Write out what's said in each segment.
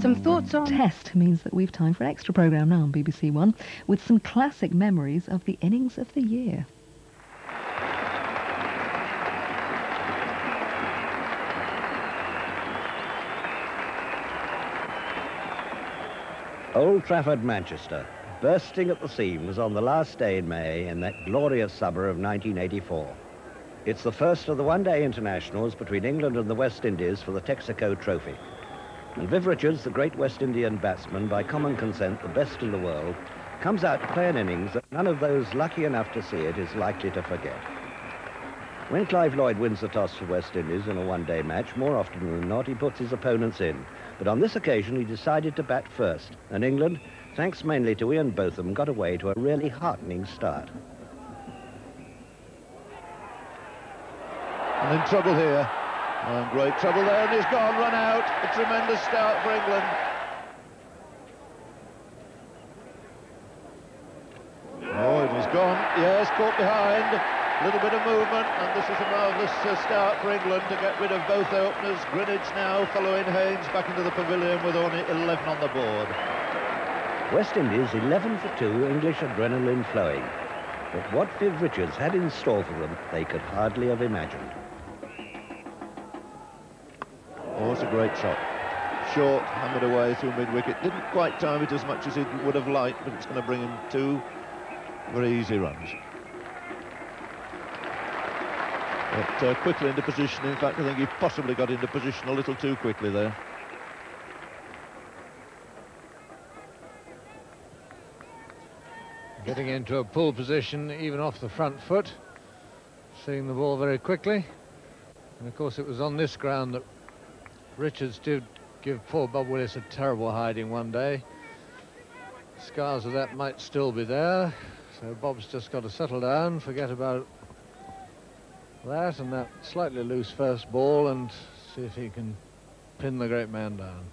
Some thoughts on... Test means that we've time for an extra programme now on BBC One with some classic memories of the innings of the year. Old Trafford, Manchester, bursting at the seams on the last day in May in that glorious summer of 1984. It's the first of the one-day internationals between England and the West Indies for the Texaco Trophy. And Viv Richards, the great West Indian batsman, by common consent the best in the world, comes out to play an innings that none of those lucky enough to see it is likely to forget. When Clive Lloyd wins the toss for West Indies in a one-day match, more often than not, he puts his opponents in. But on this occasion, he decided to bat first, and England, thanks mainly to Ian Botham, got away to a really heartening start. And in trouble here. Oh, great trouble there, and he's gone, run out. A tremendous start for England. Oh, it is gone. Yes, caught behind. A little bit of movement, and this is a marvellous start for England to get rid of both openers. Greenwich now following Haynes back into the pavilion with only 11 on the board. West Indies 11 for 2, English adrenaline flowing. But what Viv Richards had in store for them, they could hardly have imagined. Oh, it's a great shot. Short, hammered away through mid-wicket. Didn't quite time it as much as he would have liked, but it's going to bring him 2 very easy runs. But quickly into position. In fact, I think he possibly got into position a little too quickly there. Getting into a pull position even off the front foot, seeing the ball very quickly. And of course it was on this ground that Richards did give poor Bob Willis a terrible hiding one day. Scars of that might still be there, so Bob's just got to settle down, forget about that and that slightly loose first ball, and see if he can pin the great man down.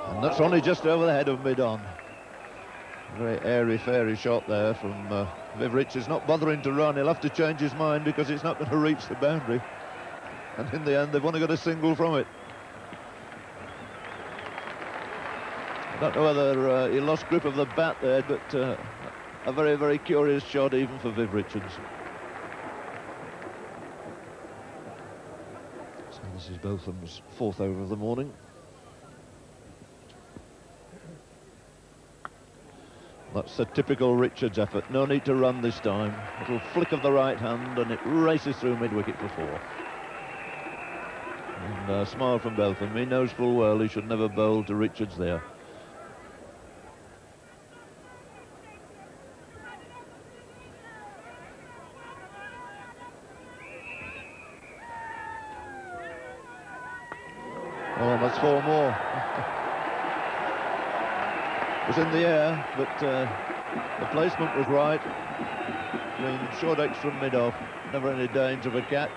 And that's only just over the head of mid-on. Very airy-fairy shot there from Viv Richards, not bothering to run. He'll have to change his mind because it's not going to reach the boundary. And in the end, they've only got a single from it. I don't know whether he lost grip of the bat there, but a very, very curious shot even for Viv Richards. So this is Botham's 4th over of the morning. That's a typical Richards effort. No need to run this time. Little flick of the right hand and it races through mid-wicket for 4. And a smile from Botham. He knows full well he should never bowl to Richards there. Oh, that's 4 more. It was in the air, but the placement was right. Between short X from mid-off, never any danger of a catch.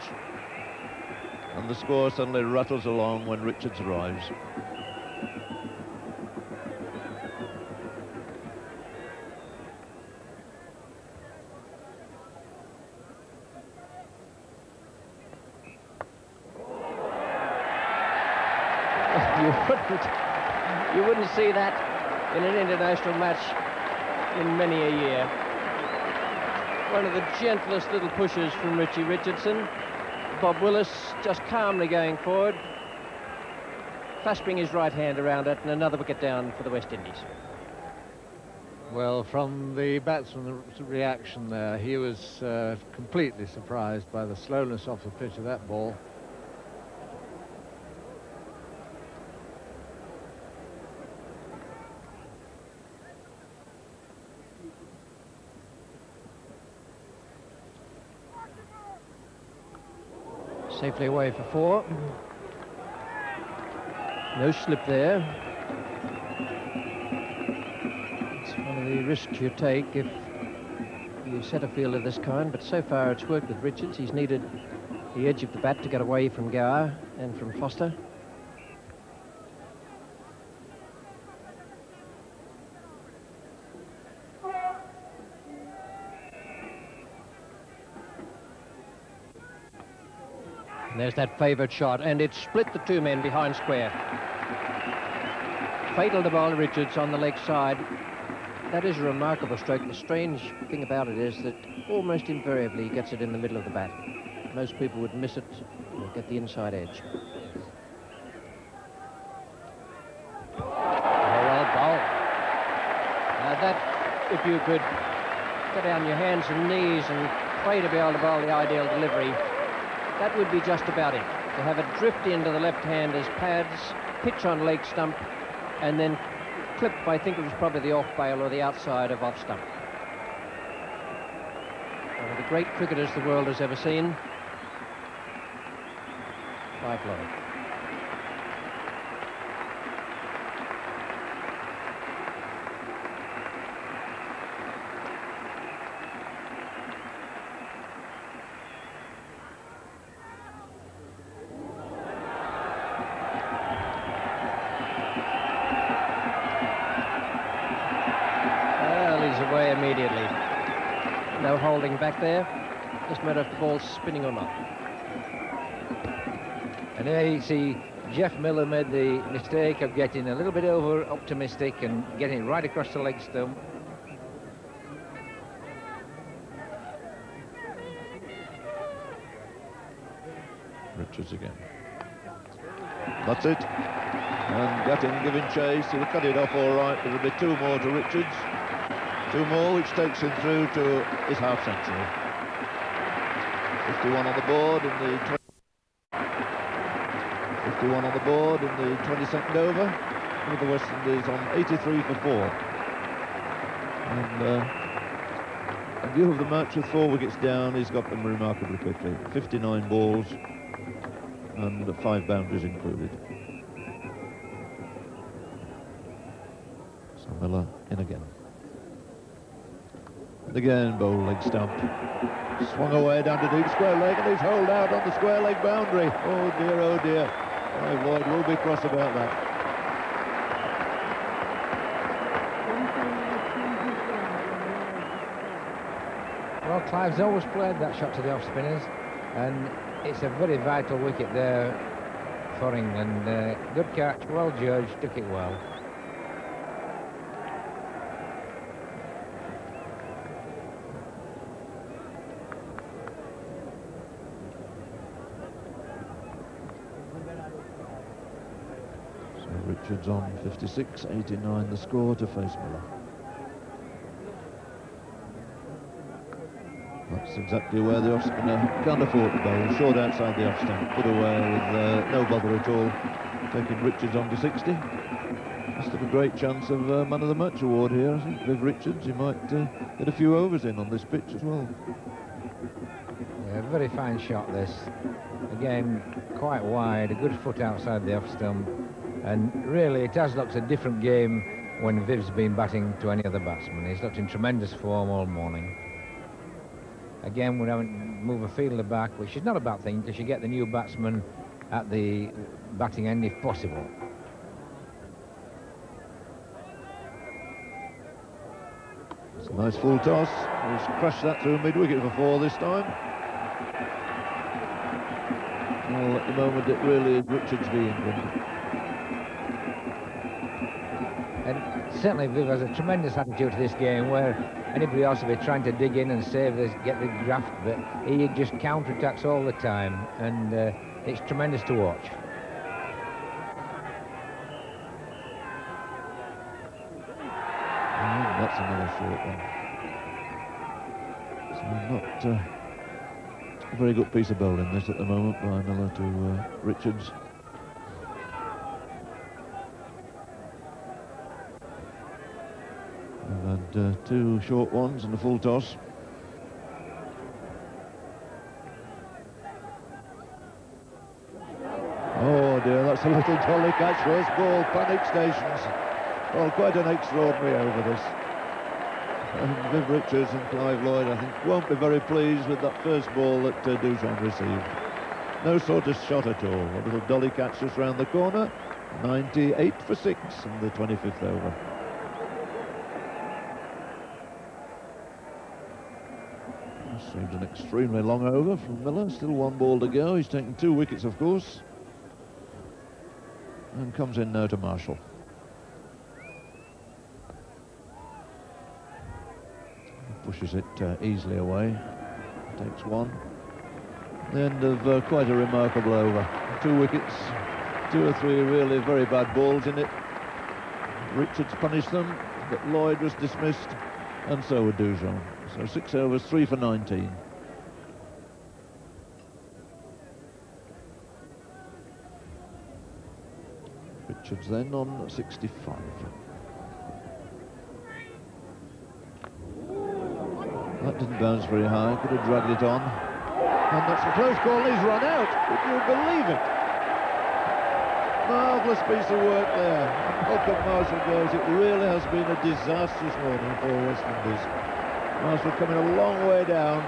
And the score suddenly rattles along when Richards arrives. You wouldn't see that in an international match in many a year. One of the gentlest little pushes from Richie Richardson. Bob Willis just calmly going forward, clasping his right hand around it, and another wicket down for the West Indies. Well, from the batsman's reaction there, he was completely surprised by the slowness off the pitch of that ball. Safely away for 4. No slip there. It's one of the risks you take if you set a field of this kind, but so far it's worked with Richards. He's needed the edge of the bat to get away from Gower and from Foster. And there's that favoured shot, and it split the two men behind square. Fatal to bowler Richards on the leg side. That is a remarkable stroke. The strange thing about it is that almost invariably he gets it in the middle of the bat. Most people would miss it or get the inside edge. Well bowled. Now that, if you could get down your hands and knees and pray to be able to bowl the ideal delivery, that would be just about it. To have it drift into the left-hander's pads, pitch on leg stump, and then clipped, I think it was probably the off bail or the outside of off stump. One of the great cricketers the world has ever seen. Clive Lloyd. Away immediately. No holding back there. Just a matter of the ball spinning or not. And there you see Jeff Miller made the mistake of getting a little bit over optimistic and getting it right across the leg stump. Richards again. That's it. And Gattin giving chase. He'll cut it off all right. There'll be two more to Richards. Two more, which takes him through to his half-century. 51 on the board in the 51 on the board in the 22nd over, with the West Indies on 83 for 4. And in view of the match with 4 wickets down, he's got them remarkably quickly. 59 balls and 5 boundaries included. So Miller in again. Again, bowl leg stump. Swung away down to deep square leg, and he's holed out on the square leg boundary. Oh dear, oh dear. Clive Lloyd will be cross about that. Well, Clive's always played that shot to the off-spinners, and it's a very vital wicket there for England. Good catch, well judged, took it well. Richards on 56, 89 the score to face Miller. That's exactly where the off-spinner can't afford to bowl. Short outside the off-stump, put away with no bother at all. Taking Richards on to 60. Must have a great chance of Man of the Match award here, I think, with Richards. He might get a few overs in on this pitch as well. Yeah, very fine shot this. Again, quite wide, a good foot outside the off-stump. And really, it has looked a different game when Viv's been batting to any other batsman. He's looked in tremendous form all morning. Again, we're having to move a fielder back, which is not a bad thing, because you get the new batsman at the batting end if possible. It's a nice full toss. He's crushed that through mid-wicket for 4 this time. Well, at the moment, it really is Richards v England. And certainly Viv has a tremendous attitude to this game, where anybody else will be trying to dig in and save this, get the graft, but he just counter-attacks all the time, and it's tremendous to watch. And that's another short one. So not a very good piece of bowling this at the moment by Miller to Richards. We've had 2 short ones and a full toss. Oh dear, that's a little dolly catch. First ball, panic stations. Well, quite an extraordinary over this. And Viv Richards and Clive Lloyd, I think, won't be very pleased with that first ball that Duchamp received. No sort of shot at all. A little dolly catch just round the corner. 98 for 6 in the 25th over. Seems an extremely long over from Miller. Still 1 ball to go. He's taken 2 wickets, of course. And comes in now to Marshall. Pushes it easily away. Takes 1. The end of quite a remarkable over. 2 wickets, 2 or 3 really very bad balls in it. Richards punished them, but Lloyd was dismissed, and so were Dujon. So 6 overs, 3 for 19. Richards then on 65. That didn't bounce very high, could have dragged it on. And that's a close call, he's run out. Would you believe it? Marvellous piece of work there. And Malcolm Marshall goes, it really has been a disastrous morning for West Indies. Marshall coming a long way down,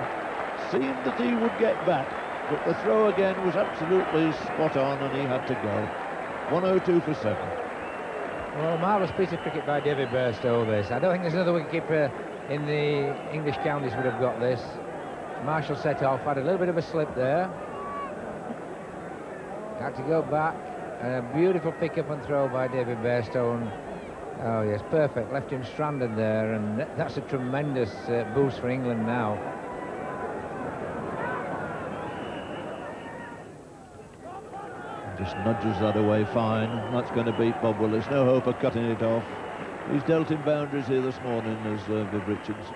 seemed that he would get back, but the throw again was absolutely spot on and he had to go. 102 for 7. Well, a marvellous piece of cricket by David Bairstow this. I don't think there's another wicketkeeper in the English counties would have got this. Marshall set off, had a little bit of a slip there. Had to go back, and a beautiful pick-up and throw by David Bairstow. Oh yes, perfect, left him stranded there, and that's a tremendous boost for England now. Just nudges that away fine. That's going to beat Bob Willis. No hope of cutting it off. He's dealt in boundaries here this morning as Viv Richards.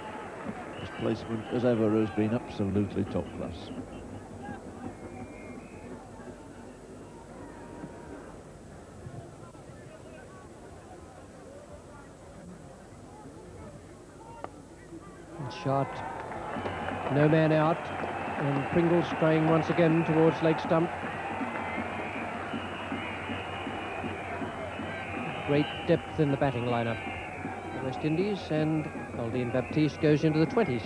His placement, as ever, has been absolutely top class. Shot, no man out, and Pringle spraying once again towards leg stump. Great depth in the batting lineup. The West Indies, and Aldine Baptiste goes into the 20s.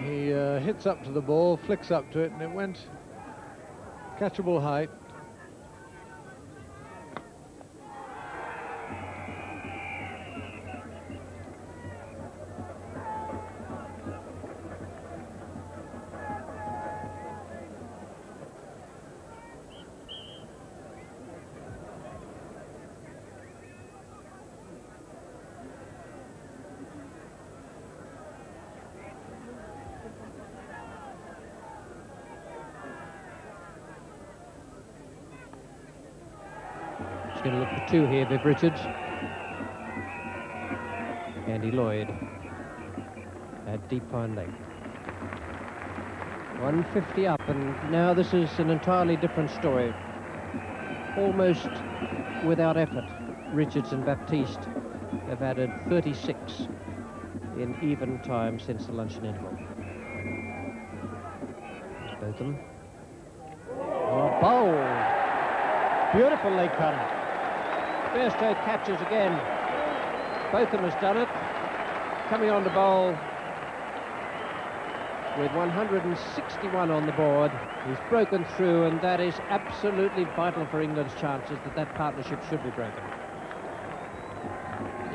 He hits up to the ball, flicks up to it, and it went catchable height. Going to look for 2 here, Viv Richards. Andy Lloyd at deep fine leg. 150 up, and now this is an entirely different story. Almost without effort, Richards and Baptiste have added 36 in even time since the luncheon interval. Botham. Oh, bold! Beautiful leg cutter. Bairstow catches again. Botham has done it. Coming on to bowl with 161 on the board. He's broken through, and that is absolutely vital for England's chances that that partnership should be broken.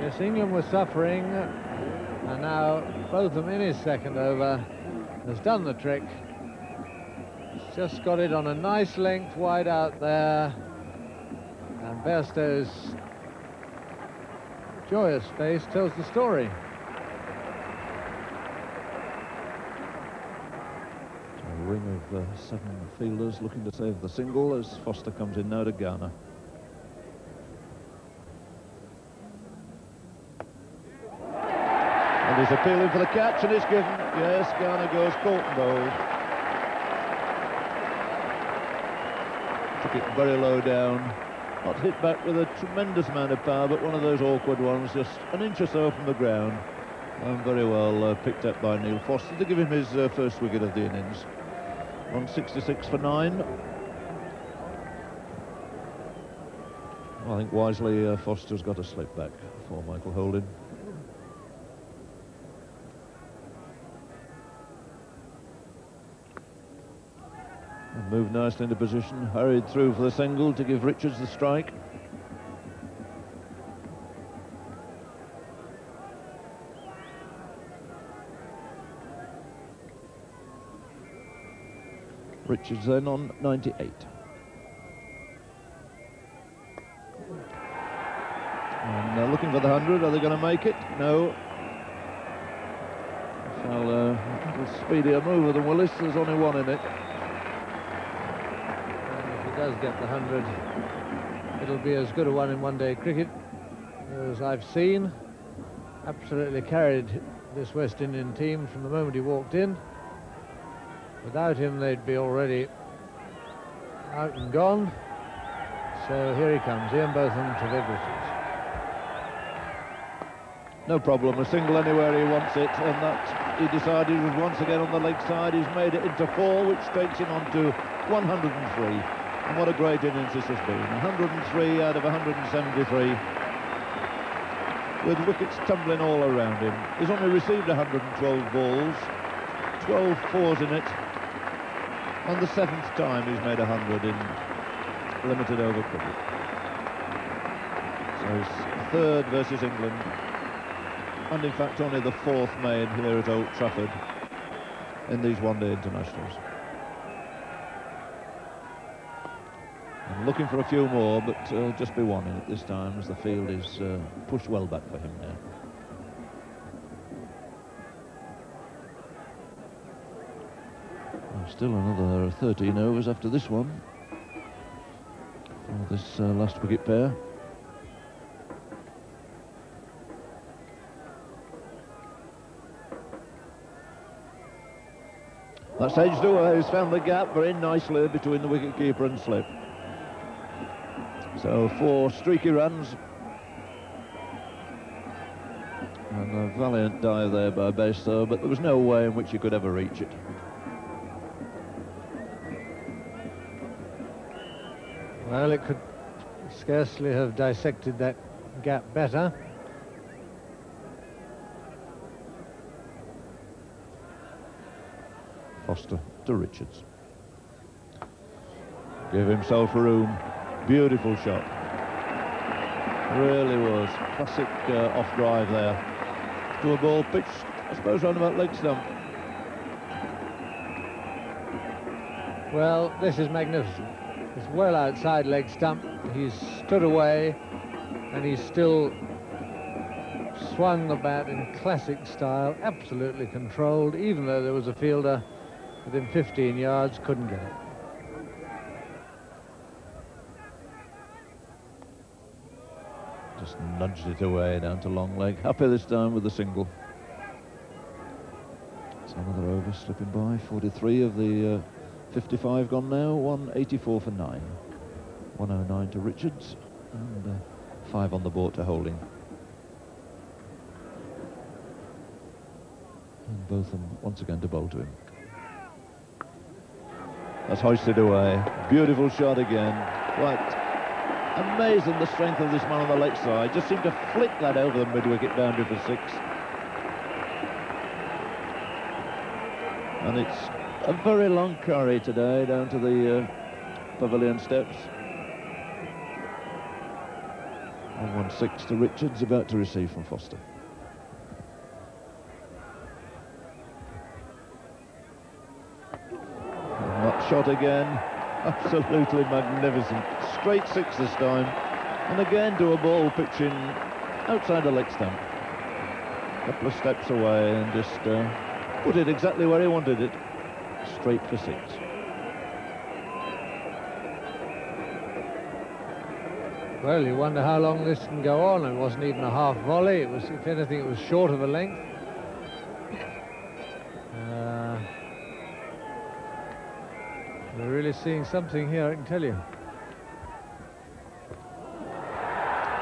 Yes, England was suffering, and now Botham in his second over has done the trick. He's just got it on a nice length wide out there. And Bairstow's joyous face tells the story. A ring of 7 fielders looking to save the single as Foster comes in now to Garner. And he's appealing for the catch, and it's given. Yes, Garner goes caught and bowled. Took it very low down. Not hit back with a tremendous amount of power, but one of those awkward ones, just an inch or so from the ground. And very well picked up by Neil Foster to give him his first wicket of the innings. 166 for 9. Well, I think wisely Foster's got a slip back for Michael Holding. Moved nicely into position, hurried through for the single to give Richards the strike. Richards then on 98. And they're looking for the 100. Are they going to make it? No. Fowler, a little speedier mover than Willis. There's only one in it. And if he does get the 100, it'll be as good a one in one-day cricket as I've seen. Absolutely carried this West Indian team from the moment he walked in. Without him, they'd be already out and gone. So here he comes, Ian Botham to Viv Richards. No problem, a single anywhere he wants it, and that he decided was once again on the leg side. He's made it into 4, which takes him on to 103. And what a great innings this has been. 103 out of 173. With wickets tumbling all around him. He's only received 112 balls, 12 fours in it. And the 7th time he's made 100 in limited over cricket. So his 3rd versus England. And in fact only the 4th made here at Old Trafford in these one-day internationals. And looking for a few more, but just be one in it this time, as the field is pushed well back for him now. Still another 13 overs after this one for this last wicket pair. That's edged away. He's found the gap very nicely between the wicketkeeper and slip. So 4 streaky runs. And a valiant dive there by Bairstow, but there was no way in which he could ever reach it. Well, it could scarcely have dissected that gap better. Foster to Richards. Gave himself room. Beautiful shot. Really was. Classic off drive there. To a ball pitched, I suppose, round about leg stump. Well, this is magnificent. It's well outside leg stump. He's stood away and he's still swung the bat in classic style, absolutely controlled, even though there was a fielder within 15 yards, couldn't get it. Just nudged it away down to long leg. Happy this time with the single. It's another over slipping by. 43 of the 55 gone now. 184 for 9. 109 to Richards and 5 on the board to Holding. And Botham once again to bowl to him. That's hoisted away. Beautiful shot again. Quite amazing the strength of this man on the leg side. Just seemed to flick that over the mid-wicket boundary for 6. And it's a very long curry today down to the pavilion steps. 116 to Richards, about to receive from Foster. And that shot again, absolutely magnificent. Straight 6 this time, and again to a ball pitching outside the leg stump. A couple of steps away and just put it exactly where he wanted it. Straight for 6. Well, you wonder how long this can go on. It wasn't even a half volley. It was, if anything, it was short of a length. We're really seeing something here, I can tell you.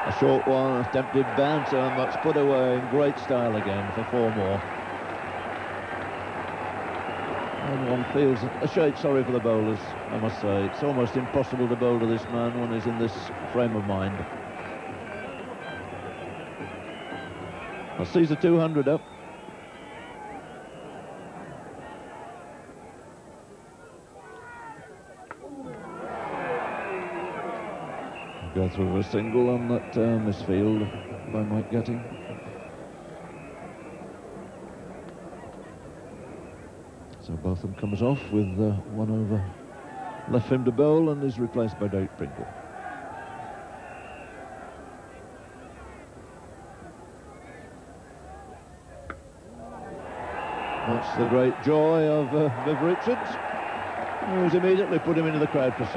A short one, attempted bouncer, and that's put away in great style again for 4 more. And one feels a shade sorry for the bowlers, I must say. It's almost impossible to bowl to this man when he's in this frame of mind. I'll seize the 200 up. Go through a single on that misfield by Mike Getting. So Botham comes off with 1 over left him to bowl and is replaced by Derek Pringle. That's the great joy of Viv Richards, who's immediately put him into the crowd for 6.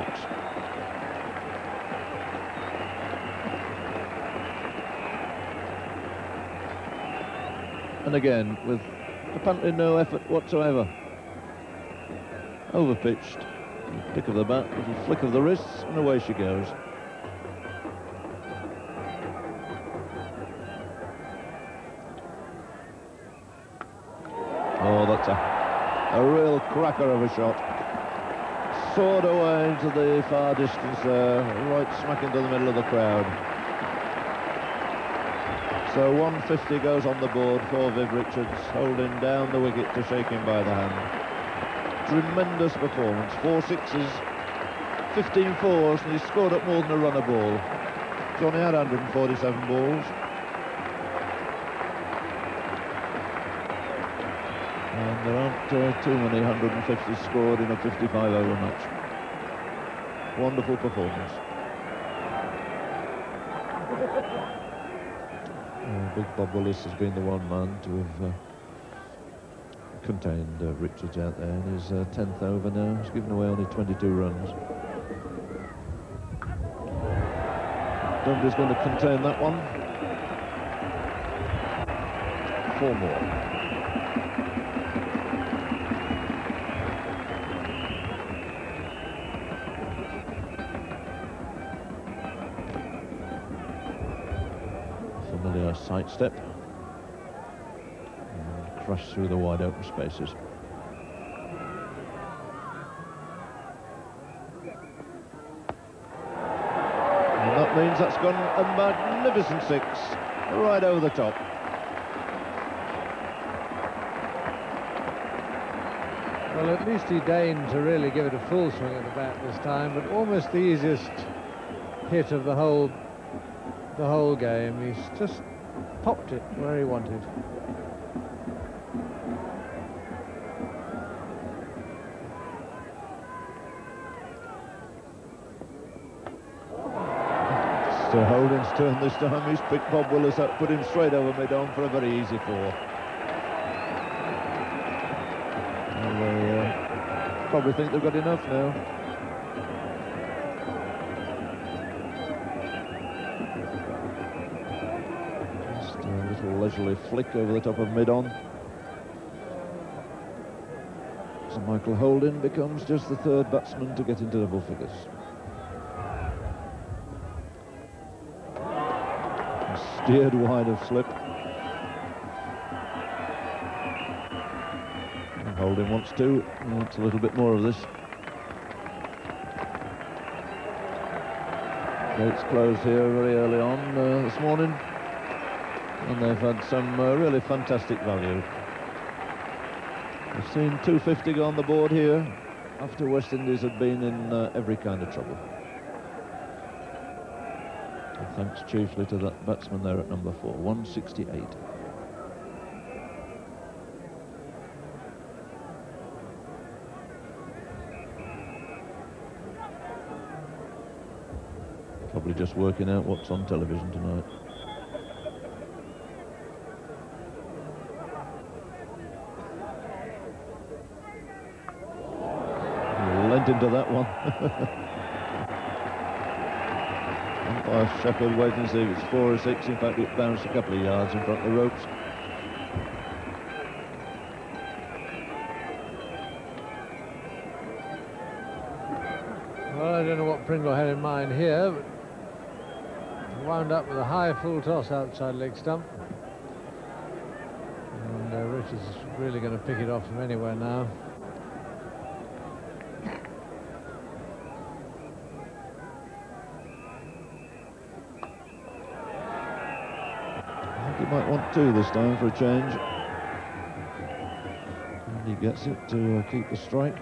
And again, with apparently no effort whatsoever. Overpitched, pick of the bat, little flick of the wrists, and away she goes. Oh, that's a real cracker of a shot. Soared away into the far distance there, right smack into the middle of the crowd. So 150 goes on the board for Viv Richards, holding down the wicket to shake him by the hand. Tremendous performance, 4 sixes, 15 fours, and he scored up more than a run a ball. He's only had 147 balls. And there aren't too many 150s scored in a 55-over match. Wonderful performance. Big Bob Willis has been the one man to have contained Richards out there in his 10th over now. He's given away only 22 runs. Dunbar's going to contain that one. 4 more. Familiar side step. And crush through the wide open spaces. And that means that's gone a magnificent 6, right over the top. Well, at least he deigned to really give it a full swing at the bat this time, but almost the easiest hit of the whole game. He's just popped it where he wanted. It's Holding's turn this time. He's picked Bob Willis up, put him straight over mid-on for a very easy 4. Well, they probably think they've got enough now. Just a little leisurely flick over the top of mid-on. So Michael Holding becomes just the 3rd batsman to get into double figures. Steered wide of slip. And Holding wants to. He wants a little bit more of this. Gates closed here very early on this morning, and they've had some really fantastic value. We've seen 250 go on the board here after West Indies had been in every kind of trouble. Thanks chiefly to that batsman there at number 4, 168. Probably just working out what's on television tonight. Lent into that one. Sheffield waiting to see if it's 4 or 6. In fact, it bounced a couple of yards in front of the ropes. Well, I don't know what Pringle had in mind here, but he wound up with a high full toss outside leg stump. And Richards is really going to pick it off from anywhere now. He might want 2 this time for a change. And he gets it to keep the strike.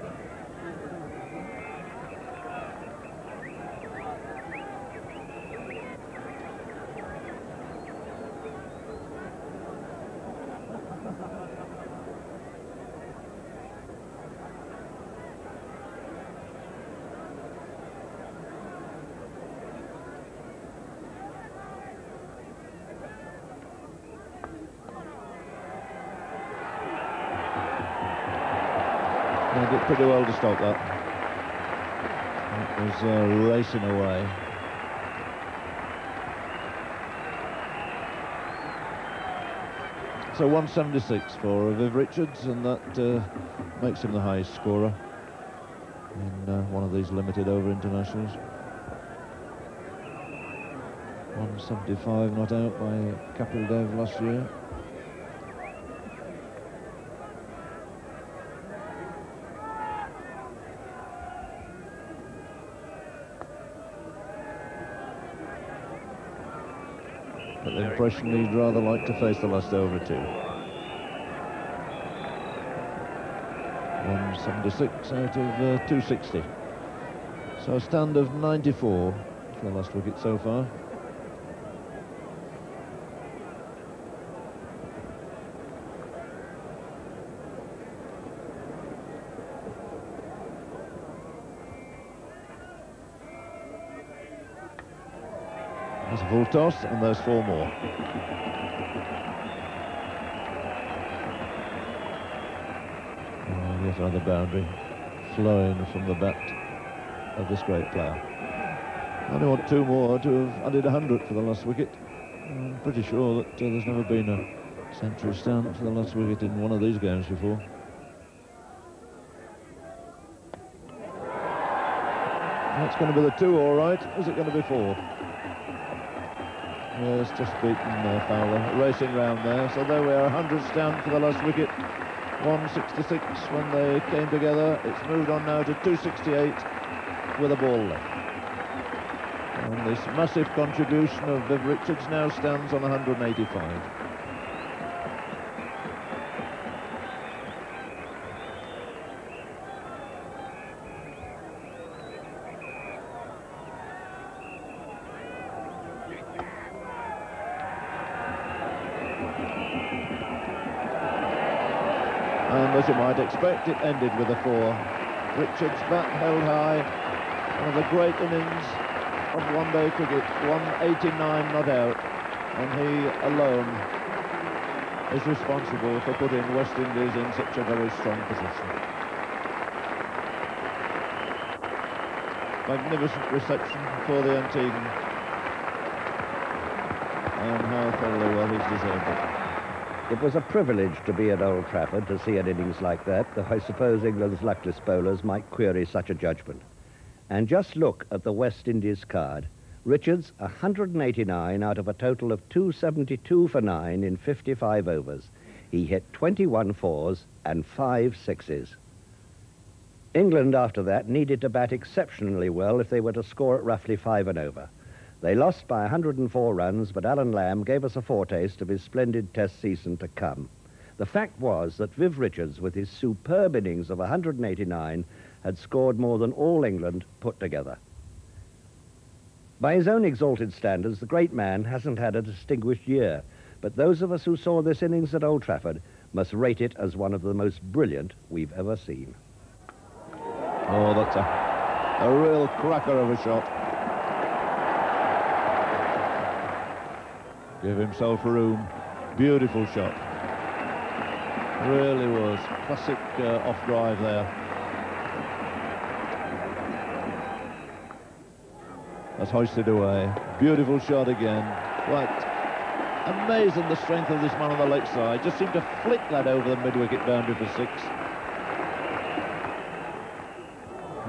They did pretty well to stop that. It was racing away. So 176 for Viv Richards, and that makes him the highest scorer in one of these limited over internationals. 175 not out by Kapil Dev last year. But the impression he'd rather like to face the last over too. 176 out of 260. So a stand of 94 for the last wicket so far. There's a full toss, and there's 4 more. Yet another boundary flowing from the bat of this great player. I only want 2 more to have added 100 for the last wicket. I'm pretty sure that there's never been a century stand for the last wicket in one of these games before. That's going to be the 2, all right. Is it going to be 4? Yes, just beaten Fowler, racing round there. So there we are, 100 stand for the last wicket. 166 when they came together. It's moved on now to 268 with a ball left. And this massive contribution of Viv Richards now stands on 185. And as you might expect, it ended with a 4. Richards' bat held high. One of the great innings of one-day cricket. 189 not out. And he alone is responsible for putting West Indies in such a very strong position. Magnificent reception for the Antiguan. And how thoroughly well he's deserved it. It was a privilege to be at Old Trafford to see an innings like that, though I suppose England's luckless bowlers might query such a judgment. And just look at the West Indies card. Richards, 189 out of a total of 272 for 9 in 55 overs. He hit 21 fours and 5 sixes. England, after that, needed to bat exceptionally well if they were to score at roughly 5 and over. They lost by 104 runs, but Alan Lamb gave us a foretaste of his splendid Test season to come. The fact was that Viv Richards, with his superb innings of 189, had scored more than all England put together. By his own exalted standards, the great man hasn't had a distinguished year, but those of us who saw this innings at Old Trafford must rate it as one of the most brilliant we've ever seen. Oh, that's a real cracker of a shot. Give himself room. Beautiful shot. Really was. Classic off drive there. That's hoisted away. Beautiful shot again. Quite amazing the strength of this man on the leg side. Just seemed to flick that over the mid-wicket boundary for 6.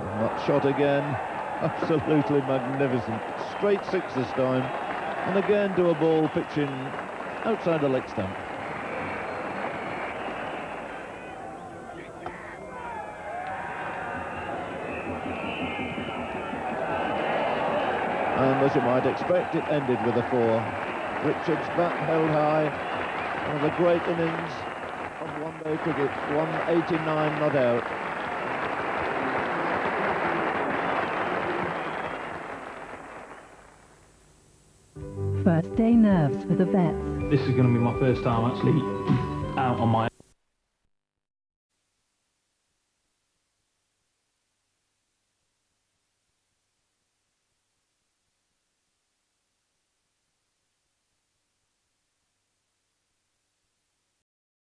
And that shot again. Absolutely magnificent. Straight 6 this time. And again to a ball pitching outside the leg stump. And as you might expect, it ended with a 4. Richards' bat held high. One of the great innings of one-day cricket. 189 not out. First day nerves for the vets. This is going to be my first time actually out on my